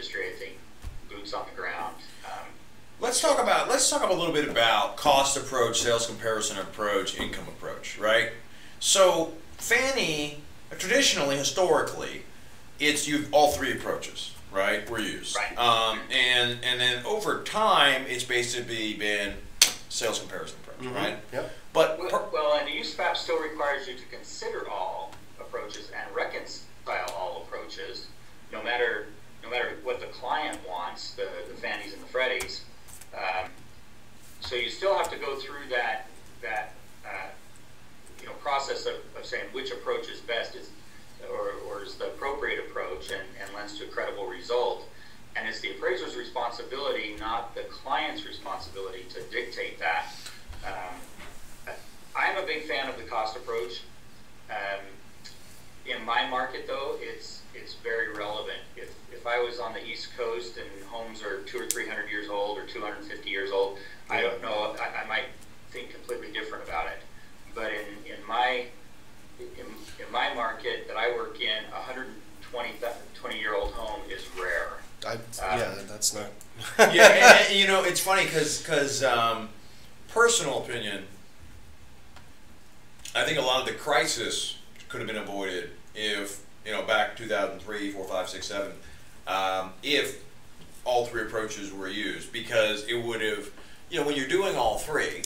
industry, I think, boots on the ground. Let's talk a little bit about cost approach, sales comparison approach, income approach, right? So Fannie, traditionally, historically, you've all three approaches, right, were used. Right. And then over time, it's basically been sales comparison approach, right? Yep. But well, and the use of app still requires you to consider all approaches and reconcile all approaches, no matter what the client wants, the Fannies and the Freddies. So you still have to go through that process of saying which approach is best, or is the appropriate approach and lends to a credible result. And it's the appraiser's responsibility, not the client's responsibility, to dictate that. I'm a big fan of the cost approach. In my market, though, it's very relevant. If I was on the East Coast and homes are 200 or 300 years old or 250 years old, I don't know. I might think completely different about it. But in my market that I work in, a 120-year-old home is rare. Yeah, that's not. yeah, and it's funny because personal opinion, I think a lot of the crisis could have been avoided if, back 2003, 4, 5, 6, 7, if all three approaches were used, because it would have, when you're doing all three,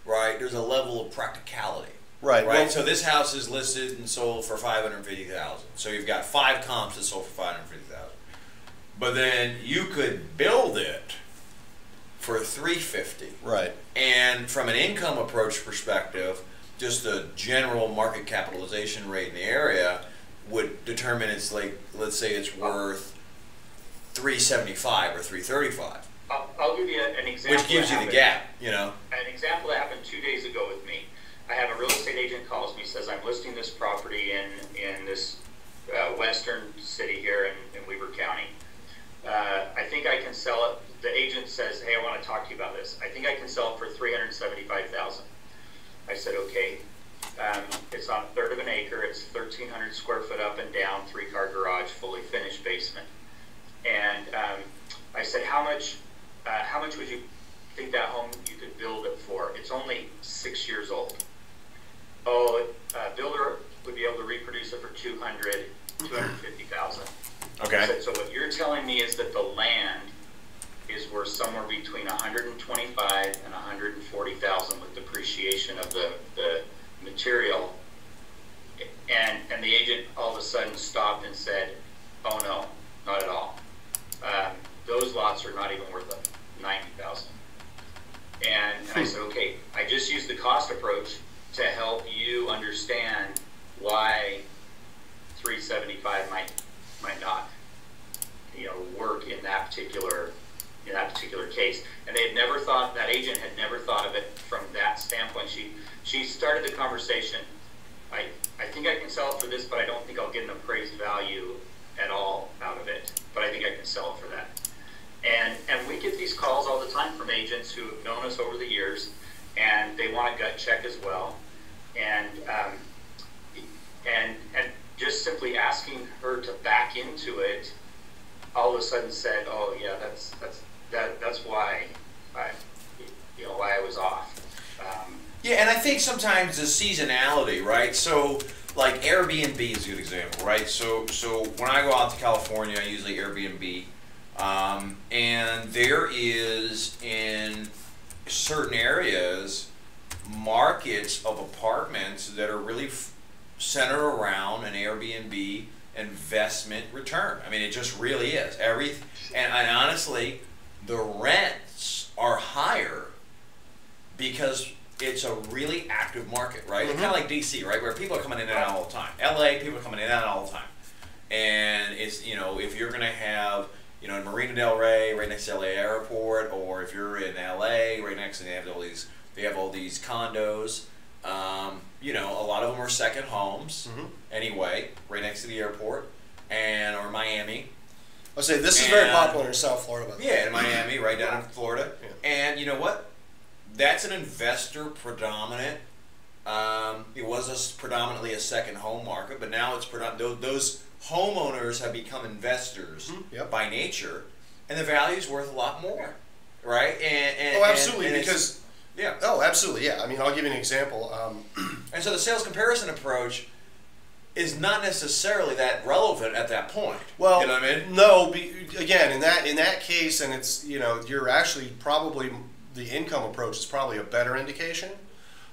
right, there's a level of practicality. Right. Right. So this house is listed and sold for $550,000. So you've got 5 comps that sold for $550,000. But then you could build it for $350,000. Right. And from an income approach perspective, just the general market capitalization rate in the area would determine it's like, let's say it's worth $375,000 or $335,000. I'll give you an example. Which gives you the gap, An example that happened 2 days ago with me. I have a real estate agent calls me, says, I'm listing this property in this western city here in Weber County. I think I can sell it. The agent says, hey, I want to talk to you about this. I think I can sell it for $375,000. I said, okay. It's on 1/3 of an acre. It's 1,300 square foot up and down, 3-car garage, fully finished basement. And I said, how much would you think that home you could build it for? It's only 6 years old. Oh, a builder would be able to reproduce it for $250,000. Okay. I said, so what you're telling me is that the land is worth somewhere between $125,000 and $140,000 with depreciation of the material. And the agent all of a sudden stopped and said, oh no, not at all. Those lots are not even worth $90,000. And I said, okay, I just used the cost approach to help you understand why $375,000 might not, work in that particular case. And they had never thought, that agent had never thought of it from that standpoint. She started the conversation. I think I can sell it for this, but I don't think I'll get an appraised value at all out of it. But I think I can sell it for that. And we get these calls all the time from agents who have known us over the years, and they want a gut check as well. And just simply asking her to back into it, all of a sudden said, "Oh yeah, that's why I was off." Yeah, and I think sometimes the seasonality, right? So, like Airbnb is a good example, right? So when I go out to California, I usually Airbnb, and there is in certain areas markets of apartments that are really centered around an Airbnb investment return. I mean, it just really is. And honestly, the rents are higher because it's a really active market, right? It's kind of like DC, right, where people are coming in and out all the time. LA, people are coming in and out all the time. And it's, if you're going to have, in Marina Del Rey, right next to LA Airport, or if you're in LA, right next to, they have all these condos. A lot of them are second homes anyway, right next to the airport, or Miami. I'll say this is very popular in South Florida. Yeah, in Miami, right down in Florida. Yeah. And you know what? That's an investor predominant. It was predominantly a second home market, but now it's those homeowners have become investors Yep. by nature, and the value is worth a lot more, right? And Oh, absolutely, and because yeah. Oh, absolutely, yeah. I mean, I'll give you an example. And so the sales comparison approach is not necessarily that relevant at that point. Well, you know what I mean? no. Again, in that case, and it's you're actually probably the income approach is probably a better indication,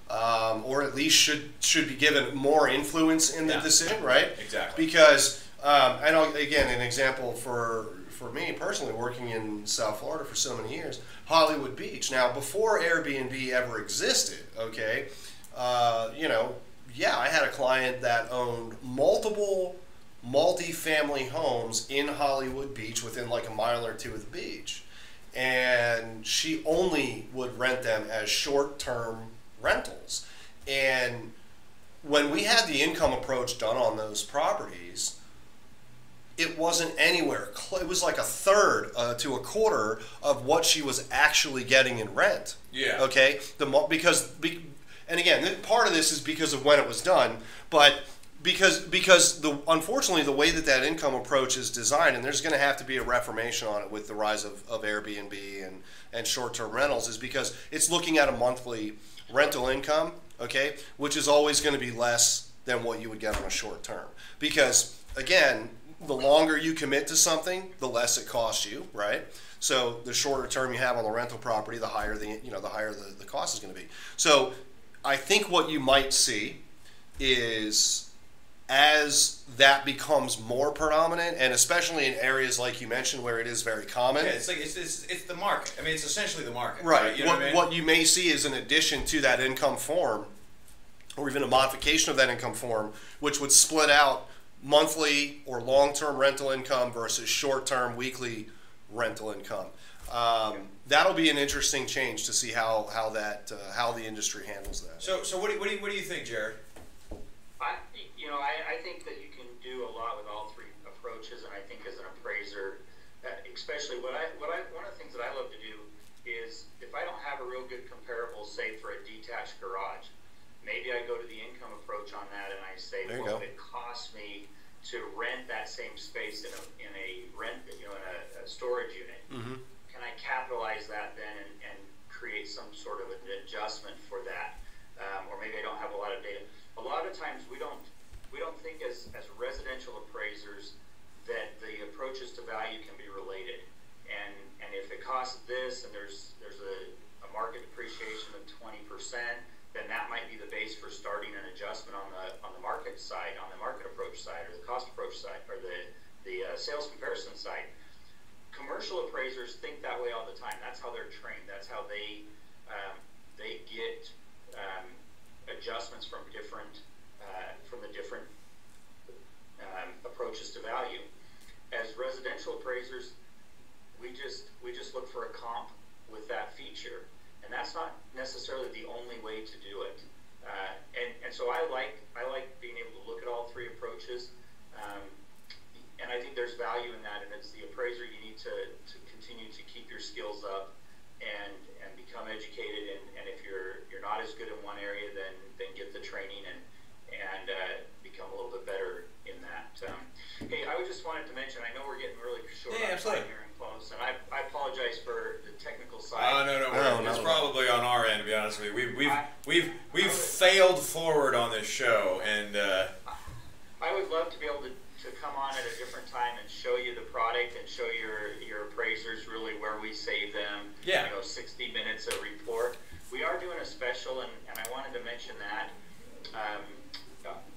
or at least should be given more influence in the decision, right? Exactly. Because again, an example for me personally, working in South Florida for so many years, Hollywood Beach. Now, before Airbnb ever existed, okay, I had a client that owned multiple multi-family homes in Hollywood Beach within like a mile or two of the beach. And she only would rent them as short-term rentals. And when we had the income approach done on those properties, it wasn't anywhere it was like a third to a quarter of what she was actually getting in rent. Yeah. Okay? And again, part of this is because of when it was done, but because unfortunately the way that income approach is designed, and there's going to have to be a reformation on it with the rise of Airbnb and short-term rentals, is because it's looking at a monthly rental income, okay, which is always going to be less than what you would get on a short term. Because again, the longer you commit to something, the less it costs you, right? So the shorter term you have on the rental property, the higher the cost is going to be. So I think what you might see is, as that becomes more predominant, and especially in areas like you mentioned where it is very common. Yeah, it's the market. I mean, it's essentially the market. Right. You know what I mean? What you may see is an addition to that income form, or even a modification of that income form, which would split out monthly or long-term rental income versus short-term weekly rental income. That'll be an interesting change to see how the industry handles that. So what do you think, Jared? I think that you can do a lot with all three approaches, and I think as an appraiser, especially one of the things that I love to do is, if I don't have a real good comparable, say for a detached garage, maybe I go to the income approach on that, and I say, what would it cost me to rent that same space in a storage unit? Mm-hmm. Can I capitalize that then and create some sort of an adjustment for that? Or maybe I don't have a lot of data. A lot of times we don't think as residential appraisers that the approaches to value can be related. And if it costs this and there's a market depreciation of 20%, then that might be the base for starting an adjustment on the market side, on the market approach side, or the cost approach side, or the sales comparison side. Commercial appraisers think that way all the time. That's how they're trained. That's how they get adjustments from the different approaches to value. As residential appraisers, we just look for a comp with that feature, and that's not necessarily the only way to do it. And so I like being able to look at all three approaches, and I think there's value in that. And as the appraiser, you need to continue to keep your skills up and become educated. And if you're not as good in one area, then get the training and become a little bit better in that. Hey, I just wanted to mention, I know we're getting really short on time here and close, and I apologize for the technical side. No. It's probably on our end, to be honest with you. We've failed forward on this show, and I would love to be able to come on at a different time and show you the product and show your appraisers really where we save them. Yeah. 60 minutes a report. We are doing a special, and I wanted to mention that.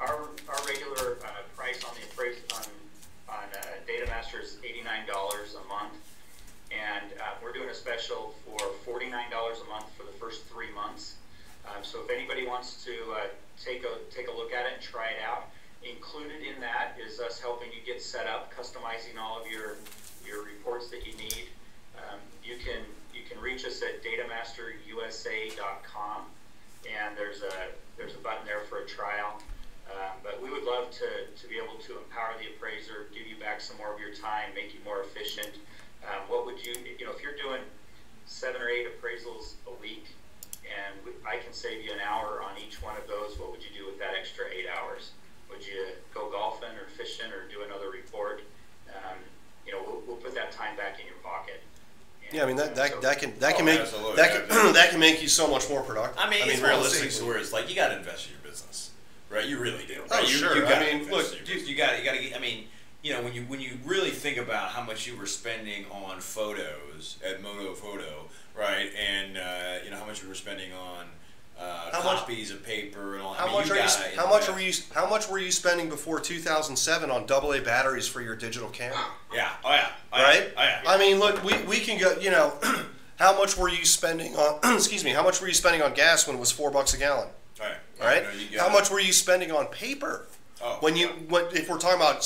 Our regular price on DataMasters is $89 a month, and we're doing a special for $49 a month for the first 3 months. So if anybody wants to take a look at it and try it out, included in that is us helping you get set up, customizing all of your reports that you need. You can reach us at datamasterusa.com, and there's a button there for a trial. But we would love to be able to empower the appraiser, give you back some more of your time, make you more efficient. What would you if you're doing 7 or 8 appraisals a week, and I can save you an hour on each one of those, what would you do with that extra 8 hours? Would you go golfing or efficient or do another report, you know, we'll put that time back in your pocket. And, Yeah, I mean that can make you so much more productive. I mean, it's one of those things where it's like you got to invest in your business, right? You really do. Right? Oh, sure. You I mean, look, you got to get. I mean, you know, when you really think about how much you were spending on photos at Moto Photo, right, and you know how much you were spending on copies of paper and all. How much were you spending before 2007 on AA batteries for your digital camera? Yeah. Oh yeah. Right? Oh yeah. I mean, look, we can go. You know, how much were you spending on? Excuse me. How much were you spending on gas when it was $4 a gallon? All right. All right. How much were you spending on paper? Oh, when if we're talking about